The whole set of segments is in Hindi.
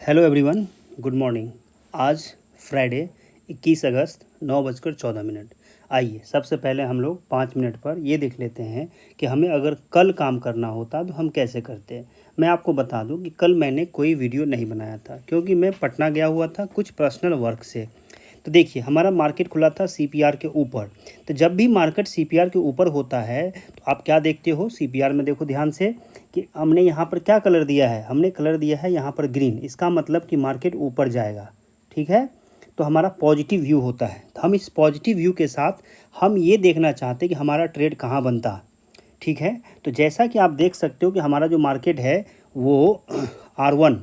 Hello everyone, good morning. आज फ्राइडे 21 अगस्त 9:14। आइए सबसे पहले हम लोग 5 मिनट पर ये देख लेते हैं कि हमें अगर कल काम करना होता तो हम कैसे करते हैं। मैं आपको बता दूं कि कल मैंने कोई वीडियो नहीं बनाया था क्योंकि मैं पटना गया हुआ था कुछ पर्सनल वर्क से। तो देखिए हमारा मार्केट खुला था सीपीआर के ऊपर। तो जब भी मार्केट सीपीआर के ऊपर होता है तो आप क्या देखते हो, सीपीआर में देखो ध्यान से कि हमने यहाँ पर क्या कलर दिया है, हमने कलर दिया है यहाँ पर ग्रीन। इसका मतलब कि मार्केट ऊपर जाएगा, ठीक है। तो हमारा पॉजिटिव व्यू होता है। तो हम इस पॉजिटिव व्यू के साथ हम ये देखना चाहते हैं कि हमारा ट्रेड कहाँ बनता, ठीक है। तो जैसा कि आप देख सकते हो कि हमारा जो मार्केट है वो R1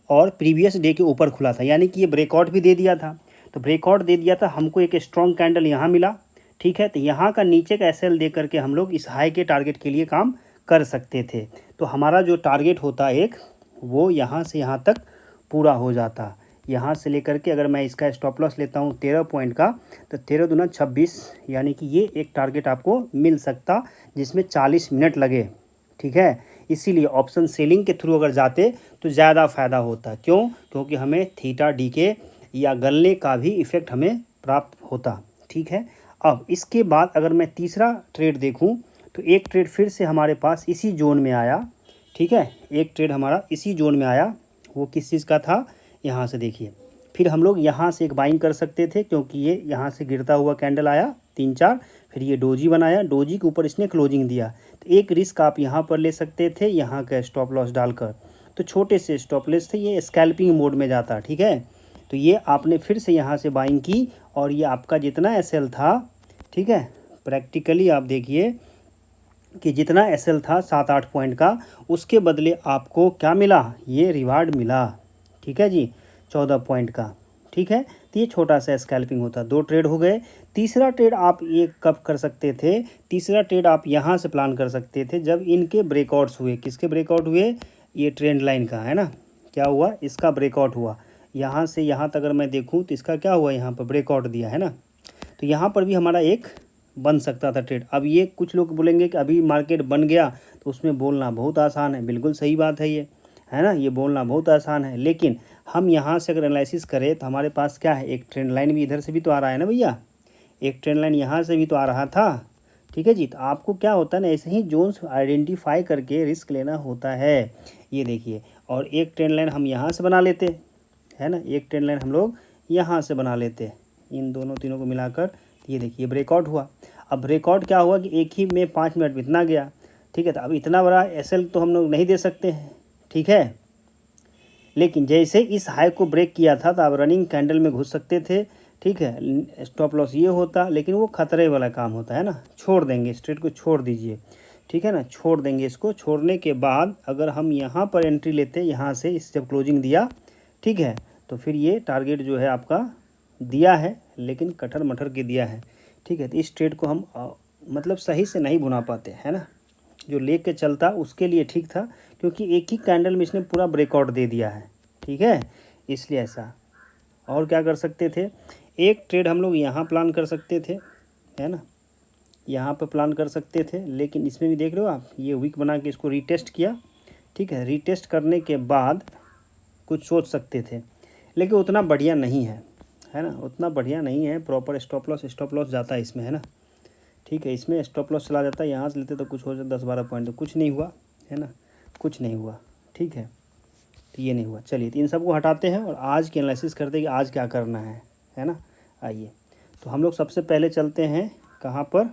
और प्रीवियस डे के ऊपर खुला था, यानी कि ये ब्रेकआउट भी दे दिया था। तो ब्रेकआउट दे दिया था, हमको एक स्ट्रॉन्ग कैंडल यहाँ मिला, ठीक है। तो यहाँ का नीचे का एसएल दे करके हम लोग इस हाई के टारगेट के लिए काम कर सकते थे। तो हमारा जो टारगेट होता एक वो यहाँ से यहाँ तक पूरा हो जाता। यहाँ से लेकर के अगर मैं इसका स्टॉप लॉस लेता हूँ 13 पॉइंट का, तो 13 दूना 26, यानी कि ये एक टारगेट आपको मिल सकता जिसमें 40 मिनट लगे, ठीक है। इसीलिए ऑप्शन सेलिंग के थ्रू अगर जाते तो ज़्यादा फ़ायदा होता। क्यों? क्योंकि हमें थीटा डी के या गलने का भी इफ़ेक्ट हमें प्राप्त होता, ठीक है। अब इसके बाद अगर मैं तीसरा ट्रेड देखूं तो एक ट्रेड फिर से हमारे पास इसी जोन में आया, ठीक है। एक ट्रेड हमारा इसी जोन में आया, वो किस चीज़ का था, यहाँ से देखिए। फिर हम लोग यहाँ से एक बाइंग कर सकते थे क्योंकि ये यहाँ से गिरता हुआ कैंडल आया 3-4, फिर ये डोजी बनाया, डोजी के ऊपर इसने क्लोजिंग दिया। तो एक रिस्क आप यहाँ पर ले सकते थे, यहाँ का स्टॉप लॉस डालकर। तो छोटे से स्टॉप लॉस थे, ये स्कैल्पिंग मोड में जाता, ठीक है। तो ये आपने फिर से यहाँ से बाइंग की और ये आपका जितना एसएल था, ठीक है, प्रैक्टिकली आप देखिए कि जितना एसएल था 7-8 पॉइंट का, उसके बदले आपको क्या मिला, ये रिवार्ड मिला, ठीक है जी, 14 पॉइंट का, ठीक है। तो ये छोटा सा स्कैल्पिंग होता। 2 ट्रेड हो गए। तीसरा ट्रेड आप ये कब कर सकते थे, तीसरा ट्रेड आप यहाँ से प्लान कर सकते थे जब इनके ब्रेकआउट्स हुए। किसके ब्रेकआउट हुए? ये ट्रेंड लाइन का है ना, क्या हुआ, इसका ब्रेकआउट हुआ। यहाँ से यहाँ तक अगर मैं देखूँ तो इसका क्या हुआ, यहाँ पर ब्रेकआउट दिया है ना। तो यहाँ पर भी हमारा एक बन सकता था ट्रेड। अब ये कुछ लोग बोलेंगे कि अभी मार्केट बन गया तो उसमें बोलना बहुत आसान है। बिल्कुल सही बात है, ये है ना, ये बोलना बहुत आसान है। लेकिन हम यहाँ से अगर एनालिसिस करें तो हमारे पास क्या है, एक ट्रेंड लाइन भी इधर से भी तो आ रहा है ना भैया, एक ट्रेंड लाइन यहाँ से भी तो आ रहा था, ठीक है जी। तो आपको क्या होता है ना, ऐसे ही जोन्स आइडेंटिफाई करके रिस्क लेना होता है। ये देखिए, और एक ट्रेंड लाइन हम यहाँ से बना लेते, है ना, एक ट्रेंड लाइन हम लोग यहाँ से बना लेते, इन दोनों तीनों को मिलाकर। ये देखिए ब्रेकआउट हुआ। अब ब्रेकआउट क्या हुआ कि एक ही में 5 मिनट में इतना गया, ठीक है। तो अब इतना बड़ा एसएल तो हम लोग नहीं दे सकते हैं, ठीक है। लेकिन जैसे इस हाई को ब्रेक किया था तो आप रनिंग कैंडल में घुस सकते थे, ठीक है। स्टॉप लॉस ये होता, लेकिन वो खतरे वाला काम होता है ना, छोड़ देंगे, स्ट्रेट को छोड़ दीजिए, ठीक है ना, छोड़ देंगे। इसको छोड़ने के बाद अगर हम यहाँ पर एंट्री लेते, यहाँ से इस जब क्लोजिंग दिया, ठीक है, तो फिर ये टारगेट जो है आपका दिया है, लेकिन कटर मटर के दिया है, ठीक है। तो इस ट्रेड को हम मतलब सही से नहीं बुना पाते, है ना। जो ले के चलता उसके लिए ठीक था, क्योंकि एक ही कैंडल में इसने पूरा ब्रेकआउट दे दिया है, ठीक है, इसलिए ऐसा। और क्या कर सकते थे, एक ट्रेड हम लोग यहाँ प्लान कर सकते थे, है ना, यहाँ पर प्लान कर सकते थे। लेकिन इसमें भी देख रहे हो आप, ये वीक बना के इसको रीटेस्ट किया, ठीक है। रीटेस्ट करने के बाद कुछ सोच सकते थे, लेकिन उतना बढ़िया नहीं है ना, उतना बढ़िया नहीं है। प्रॉपर स्टॉप लॉस जाता है इसमें, है ना, ठीक है। इसमें स्टॉप लॉस चला जाता है, यहाँ से लेते तो कुछ हो जाता 10-12 पॉइंट, तो कुछ नहीं हुआ, है ना, कुछ नहीं हुआ, ठीक है। तो ये नहीं हुआ। चलिए, तो इन सबको हटाते हैं और आज की एनालिसिस करते हैं कि आज क्या करना है ना। आइए, तो हम लोग सबसे पहले चलते हैं कहाँ पर,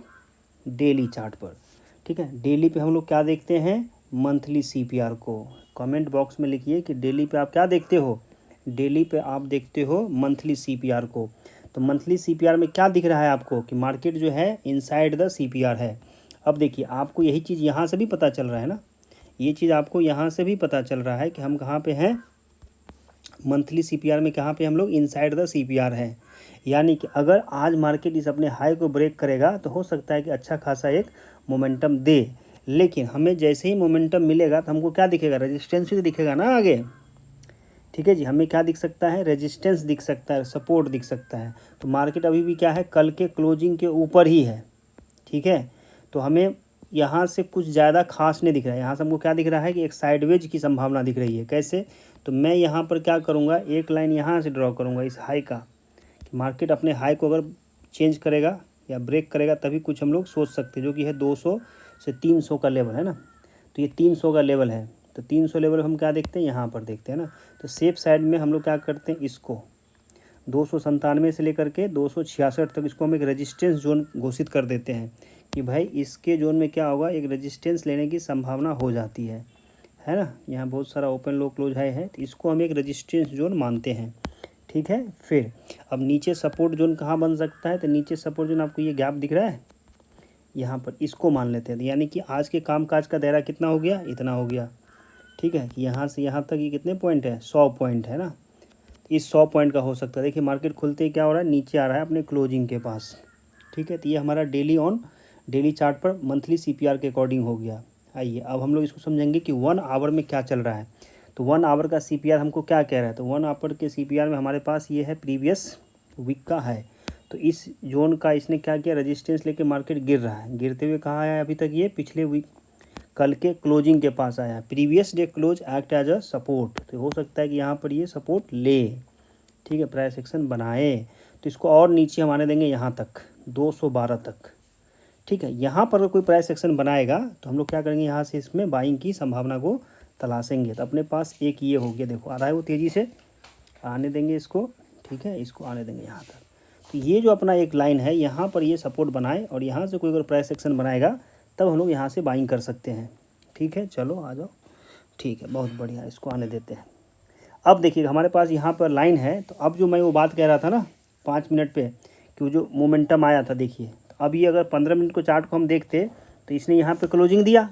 डेली चार्ट पर, ठीक है। डेली पे हम लोग क्या देखते हैं, मंथली सीपीआर को। कमेंट बॉक्स में लिखिए कि डेली पे आप क्या देखते हो, डेली पे आप देखते हो मंथली सीपीआर को। तो मंथली सीपीआर में क्या दिख रहा है आपको कि मार्केट जो है इनसाइड द सीपीआर है। अब देखिए, आपको यही चीज़ यहाँ से भी पता चल रहा है ना, ये चीज़ आपको यहाँ से भी पता चल रहा है कि हम कहाँ पे हैं, मंथली सीपीआर में कहाँ पे हम लोग इनसाइड द सीपीआर हैं। यानी कि अगर आज मार्केट इस अपने हाई को ब्रेक करेगा तो हो सकता है कि अच्छा खासा एक मोमेंटम दे। लेकिन हमें जैसे ही मोमेंटम मिलेगा तो हमको क्या दिखेगा, रेजिस्टेंस भी दिखेगा ना आगे, ठीक है जी। हमें क्या दिख सकता है, रेजिस्टेंस दिख सकता है, सपोर्ट दिख सकता है। तो मार्केट अभी भी क्या है, कल के क्लोजिंग के ऊपर ही है, ठीक है। तो हमें यहाँ से कुछ ज़्यादा खास नहीं दिख रहा है। यहाँ से हमको क्या दिख रहा है कि एक साइडवेज की संभावना दिख रही है। कैसे? तो मैं यहाँ पर क्या करूँगा, एक लाइन यहाँ से ड्रॉ करूँगा इस हाई का, कि मार्केट अपने हाई को अगर चेंज करेगा या ब्रेक करेगा तभी कुछ हम लोग सोच सकते हैं, जो कि है 200 से 300 का लेवल है ना। तो ये 300 का लेवल है, तो 300 लेवल हम क्या देखते हैं, यहाँ पर देखते हैं ना। तो सेफ साइड में हम लोग क्या करते हैं, इसको 297 से लेकर के 266 तक इसको हम एक रेजिस्टेंस जोन घोषित कर देते हैं कि भाई इसके जोन में क्या होगा, एक रेजिस्टेंस लेने की संभावना हो जाती है ना। यहाँ बहुत सारा ओपन लो क्लोज हाई है, तो इसको हम एक रेजिस्टेंस जोन मानते हैं। ठीक है, फिर अब नीचे सपोर्ट जोन कहाँ बन सकता है, तो नीचे सपोर्ट जोन आपको ये गैप दिख रहा है यहाँ पर, इसको मान लेते हैं। यानी कि आज के कामकाज का दायरा कितना हो गया, इतना हो गया। ठीक है, कि यहाँ से यहाँ तक ये कितने पॉइंट है, 100 पॉइंट है ना। इस 100 पॉइंट का हो सकता है। देखिए मार्केट खुलते ही क्या हो रहा है, नीचे आ रहा है अपने क्लोजिंग के पास। ठीक है, तो ये हमारा डेली चार्ट पर मंथली CPR के अकॉर्डिंग हो गया। आइए अब हम लोग इसको समझेंगे कि 1 आवर में क्या चल रहा है। तो 1 आवर का CPR हमको क्या कह रहा है, तो 1 आवर के CPR में हमारे पास ये है प्रीवियस वीक का है। तो इस जोन का इसने क्या किया, रेजिस्टेंस लेके मार्केट गिर रहा है। गिरते हुए कहाँ आया अभी तक, ये पिछले वीक कल के क्लोजिंग के पास आया। Previous day close act as a support, तो हो सकता है कि यहाँ पर ये सपोर्ट ले। ठीक है, प्राइस एक्शन बनाए तो इसको और नीचे हम आने देंगे यहाँ तक 212 तक। ठीक है, यहाँ पर अगर कोई प्राइस एक्शन बनाएगा तो हम लोग क्या करेंगे, यहाँ से इसमें बाइंग की संभावना को तलाशेंगे। तो अपने पास एक ये हो गया, देखो आ रहा है वो तेज़ी से, आने देंगे इसको। ठीक है, इसको आने देंगे यहाँ तक। तो ये जो अपना एक लाइन है यहाँ पर ये सपोर्ट बनाए और यहाँ से कोई अगर प्राइस एक्शन बनाएगा तब हम लोग यहाँ से बाइंग कर सकते हैं। ठीक है, चलो आ जाओ। ठीक है, बहुत बढ़िया, इसको आने देते हैं। अब देखिए हमारे पास यहाँ पर लाइन है, तो अब जो मैं वो बात कह रहा था ना 5 मिनट पे कि वो जो मोमेंटम आया था, देखिए तो अब ये अगर 15 मिनट को चार्ट को हम देखते तो इसने यहाँ पे क्लोजिंग दिया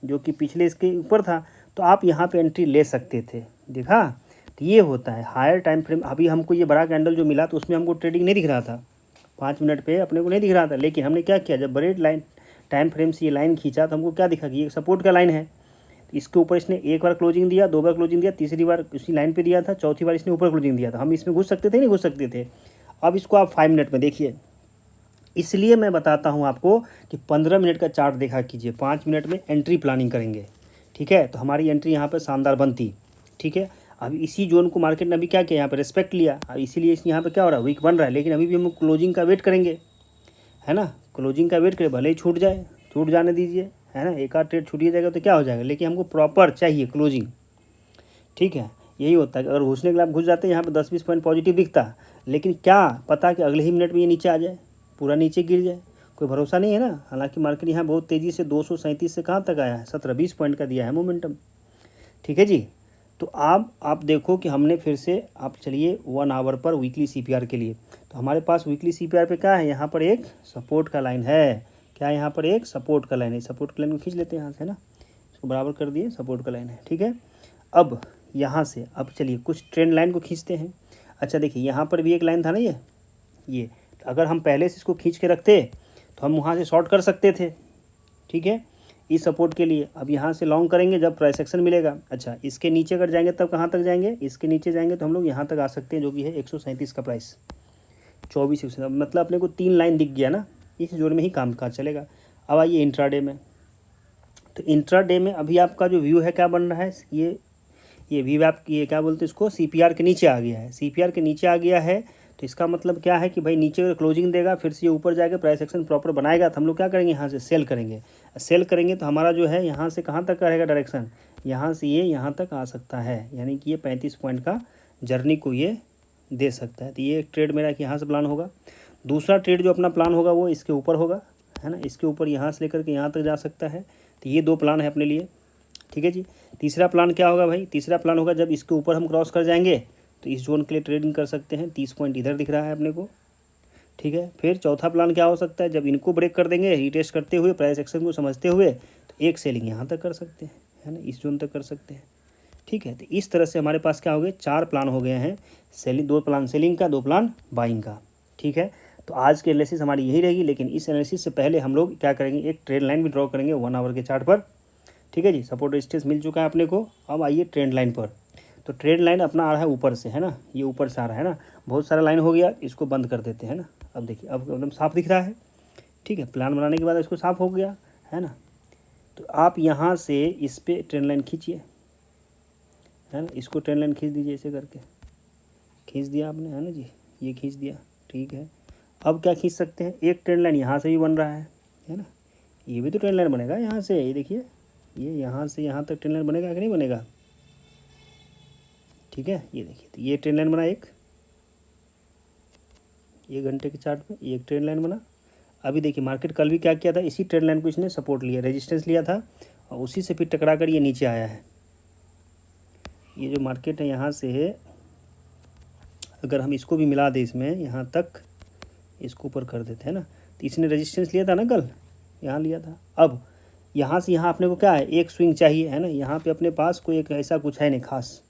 जो कि पिछले इसके ऊपर था, तो आप यहाँ पे एंट्री ले सकते थे। देखा, तो ये होता है हायर टाइम फ्रेम। अभी हमको ये बड़ा कैंडल जो मिला तो उसमें हमको ट्रेडिंग नहीं दिख रहा था, 5 मिनट पे अपने को नहीं दिख रहा था, लेकिन हमने क्या किया, जब बड़े टाइम फ्रेम से ये लाइन खींचा तो हमको क्या दिखा कि ये सपोर्ट का लाइन है। इसके ऊपर इसने एक बार क्लोजिंग दिया, 2 बार क्लोजिंग दिया, तीसरी बार उसी लाइन पे दिया था, चौथी बार इसने ऊपर क्लोजिंग दिया था। हम इसमें घुस सकते थे, नहीं घुस सकते थे। अब इसको आप 5 मिनट में देखिए, इसलिए मैं बताता हूँ आपको कि 15 मिनट का चार्ट देखा कीजिए, 5 मिनट में एंट्री प्लानिंग करेंगे। ठीक है, तो हमारी एंट्री यहाँ पर शानदार बनती। ठीक है, अब इसी जोन को मार्केट ने अभी क्या किया, यहाँ पर रिस्पेक्ट लिया, अब इसीलिए यहाँ पर क्या हो रहा है, वीक बन रहा है। लेकिन अभी भी हम क्लोजिंग का वेट करेंगे, है ना, क्लोजिंग का वेट करें, भले ही छूट जाए, छूट जाने दीजिए, है ना, एक आध ट्रेड छूटिए जाएगा तो क्या हो जाएगा, लेकिन हमको प्रॉपर चाहिए क्लोजिंग। ठीक है, यही होता है कि अगर घुसने के लिए आप घुस जाते हैं यहाँ पे 10-20 पॉइंट पॉजिटिव दिखता, लेकिन क्या पता कि अगले ही मिनट में ये नीचे आ जाए, पूरा नीचे गिर जाए, कोई भरोसा नहीं है ना। हालांकि मार्केट यहाँ बहुत तेज़ी से 237 से कहाँ तक आया है, 17-20 पॉइंट का दिया है मोमेंटम। ठीक है जी, तो आप देखो कि हमने फिर से, आप चलिए 1 आवर पर वीकली CPR के लिए, तो हमारे पास वीकली CPR पे क्या है, यहाँ पर एक सपोर्ट का लाइन है। क्या है, यहाँ पर एक सपोर्ट का लाइन है। सपोर्ट का लाइन को खींच लेते हैं यहाँ से ना, इसको बराबर कर दिए, सपोर्ट का लाइन है। ठीक है, अब यहाँ से अब चलिए कुछ ट्रेंड लाइन को खींचते हैं। अच्छा देखिए यहाँ पर भी एक लाइन था ना, ये अगर हम पहले से इसको खींच के रखते तो हम वहाँ से शॉर्ट कर सकते थे। ठीक है, इस सपोर्ट के लिए अब यहाँ से लॉन्ग करेंगे जब प्राइस एक्शन मिलेगा। अच्छा, इसके नीचे अगर जाएंगे तब कहाँ तक जाएंगे, इसके नीचे जाएंगे तो हम लोग यहाँ तक आ सकते हैं, जो कि है 137 का प्राइस, 24 मतलब अपने को 3 लाइन दिख गया ना, इस जोन में ही काम काज चलेगा। अब आइए इंट्राडे में, तो इंट्राडे में अभी आपका जो व्यू है क्या बन रहा है, ये व्यू आप ये क्या बोलते हैं इसको, CPR के नीचे आ गया है। CPR के नीचे आ गया है तो इसका मतलब क्या है कि भाई नीचे अगर क्लोजिंग देगा फिर से ये ऊपर जाएगा, प्राइस एक्शन प्रॉपर बनाएगा तो हम लोग क्या करेंगे, यहाँ से सेल करेंगे। सेल करेंगे तो हमारा जो है यहाँ से कहाँ तक का रहेगा डायरेक्शन, यहाँ से ये यहाँ तक आ सकता है, यानी कि ये 35 पॉइंट का जर्नी को ये दे सकता है। तो ये एक ट्रेड मेरा कि यहाँ से प्लान होगा। दूसरा ट्रेड जो अपना प्लान होगा वो इसके ऊपर होगा, है ना, इसके ऊपर यहाँ से लेकर के यहाँ तक जा सकता है। तो ये 2 प्लान है अपने लिए। ठीक है जी, तीसरा प्लान क्या होगा भाई, तीसरा प्लान होगा जब इसके ऊपर हम क्रॉस कर जाएंगे तो इस जोन के लिए ट्रेडिंग कर सकते हैं, 30 पॉइंट इधर दिख रहा है अपने को। ठीक है, फिर चौथा प्लान क्या हो सकता है, जब इनको ब्रेक कर देंगे रीटेस्ट करते हुए, प्राइस एक्शन को समझते हुए, तो एक सेलिंग यहाँ तक कर सकते हैं, है ना, इस जोन तक कर सकते हैं। ठीक है, तो इस तरह से हमारे पास क्या हो गए, 4 प्लान हो गए हैं, सेलिंग 2 प्लान सेलिंग का, 2 प्लान बाइंग का। ठीक है, तो आज की एनालिसिस हमारी यही रहेगी, लेकिन इस एनालिसिस से पहले हम लोग क्या करेंगे, एक ट्रेंड लाइन भी ड्रॉ करेंगे 1 आवर के चार्ट पर। ठीक है जी, सपोर्ट रेजिस्टेंस मिल चुका है अपने को। अब आइए ट्रेंड लाइन पर, तो ट्रेंड लाइन अपना आ रहा है ऊपर से, है ना, ये ऊपर से आ रहा है ना, बहुत सारा लाइन हो गया, इसको बंद कर देते हैं ना। अब देखिए अब एकदम साफ दिख रहा है। ठीक है, प्लान बनाने के बाद इसको साफ हो गया, है ना। तो आप यहाँ से इस पे ट्रेंड लाइन खींचिए, है ना, इसको ट्रेंड लाइन खींच दीजिए, ऐसे करके खींच दिया आपने, है ना जी, ये खींच दिया, ठीक है। अब क्या खींच सकते हैं, एक ट्रेंड लाइन यहाँ से भी बन रहा है ना, ये भी तो ट्रेंड लाइन बनेगा यहाँ से, ये देखिए, ये यहाँ से यहाँ तक ट्रेंड लाइन बनेगा कि नहीं बनेगा, ठीक है। ये देखिए, तो ये ट्रेंड लाइन बना एक घंटे के चार्ट में, ये एक ट्रेंड लाइन बना। अभी देखिए मार्केट कल भी क्या किया था, इसी ट्रेंड लाइन को इसने सपोर्ट लिया, रेजिस्टेंस लिया था, और उसी से फिर टकरा कर ये नीचे आया है। ये जो मार्केट है यहाँ से है, अगर हम इसको भी मिला दें इसमें, यहाँ तक इसको ऊपर कर देते हैं ना, तो इसने रेजिस्टेंस लिया था ना कल, यहाँ लिया था। अब यहाँ से यहाँ अपने को क्या है, एक स्विंग चाहिए, है ना, यहाँ पे अपने पास कोई एक ऐसा कुछ है नहीं खास,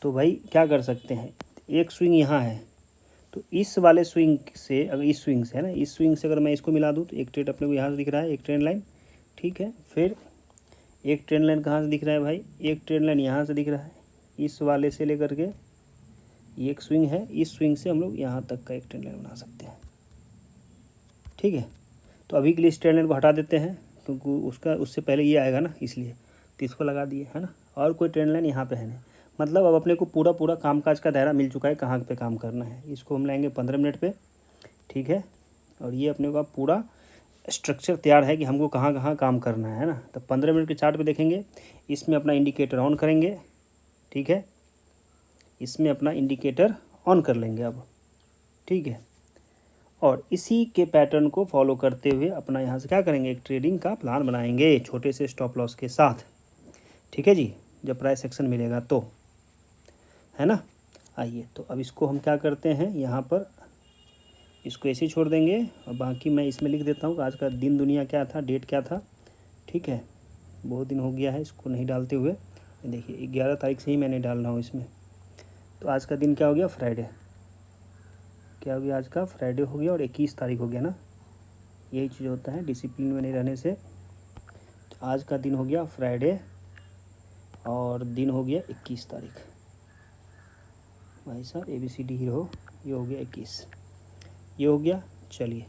तो भाई क्या कर सकते हैं, एक स्विंग यहाँ है, तो इस वाले स्विंग से, अगर इस स्विंग से, है ना, इस स्विंग से अगर मैं इसको मिला दूँ तो एक ट्रेड अपने को यहाँ से दिख रहा है, एक ट्रेंड लाइन, ठीक है। फिर एक ट्रेंड लाइन कहाँ से दिख रहा है भाई, एक ट्रेंड लाइन यहाँ से दिख रहा है, इस वाले से लेकर के ये एक स्विंग है, इस स्विंग से हम लोग यहाँ तक का एक ट्रेंड लाइन बना सकते हैं, ठीक है। तो अभी के लिए इस ट्रेंड लाइन को हटा देते हैं, क्योंकि उससे पहले ये आएगा ना, इसलिए तो इसको लगा दिए, है ना, और कोई ट्रेंड लाइन यहाँ पे है नहीं। मतलब अब अपने को पूरा कामकाज का दायरा मिल चुका है, कहाँ पे काम करना है। इसको हम लाएंगे 15 मिनट पे, ठीक है। और ये अपने को अब पूरा स्ट्रक्चर तैयार है कि हमको कहाँ कहाँ काम करना है ना। तो 15 मिनट के चार्ट पे देखेंगे, इसमें अपना इंडिकेटर ऑन करेंगे, ठीक है, इसमें अपना इंडिकेटर ऑन कर लेंगे अब, ठीक है। और इसी के पैटर्न को फॉलो करते हुए अपना यहाँ से क्या करेंगे, एक ट्रेडिंग का प्लान बनाएंगे छोटे से स्टॉप लॉस के साथ, ठीक है जी, जब प्राइस एक्शन मिलेगा तो, है ना। आइए, तो अब इसको हम क्या करते हैं, यहाँ पर इसको ऐसे ही छोड़ देंगे, और बाकी मैं इसमें लिख देता हूँ कि आज का दिन दुनिया क्या था, डेट क्या था, ठीक है। बहुत दिन हो गया है इसको नहीं डालते हुए, देखिए 11 तारीख से ही मैंने डाल रहा हूँ इसमें। तो आज का दिन क्या हो गया, फ्राइडे, क्या हो गया आज का, फ्राइडे हो गया, और 21 तारीख हो गया ना, यही चीज़ होता है डिसिप्लिन में नहीं रहने से। तो आज का दिन हो गया फ्राइडे, और दिन हो गया 21 तारीख, भाई साहब ABCD हीरो, ये हो गया 21, ये हो गया। चलिए,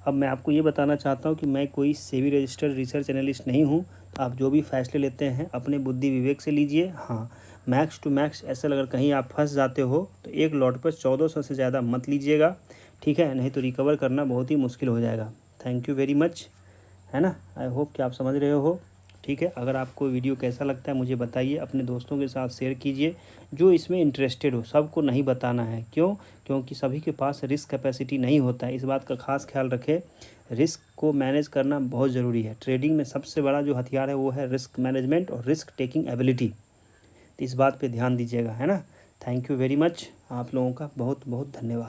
अब मैं आपको ये बताना चाहता हूँ कि मैं कोई सेबी रजिस्टर्ड रिसर्च एनालिस्ट नहीं हूँ। तो आप जो भी फैसले लेते हैं अपने बुद्धि विवेक से लीजिए। हाँ, मैक्स टू मैक्स ऐसा अगर कहीं आप फंस जाते हो तो एक लॉट पर 1400 से ज़्यादा मत लीजिएगा, ठीक है, नहीं तो रिकवर करना बहुत ही मुश्किल हो जाएगा। थैंक यू वेरी मच, है ना। आई होप कि आप समझ रहे हो, ठीक है। अगर आपको वीडियो कैसा लगता है मुझे बताइए, अपने दोस्तों के साथ शेयर कीजिए जो इसमें इंटरेस्टेड हो। सबको नहीं बताना है, क्योंकि सभी के पास रिस्क कैपेसिटी नहीं होता है। इस बात का खास ख्याल रखें, रिस्क को मैनेज करना बहुत ज़रूरी है। ट्रेडिंग में सबसे बड़ा जो हथियार है वो है रिस्क मैनेजमेंट और रिस्क टेकिंग एबिलिटी। तो इस बात पे ध्यान दीजिएगा, है ना। थैंक यू वेरी मच, आप लोगों का बहुत बहुत धन्यवाद।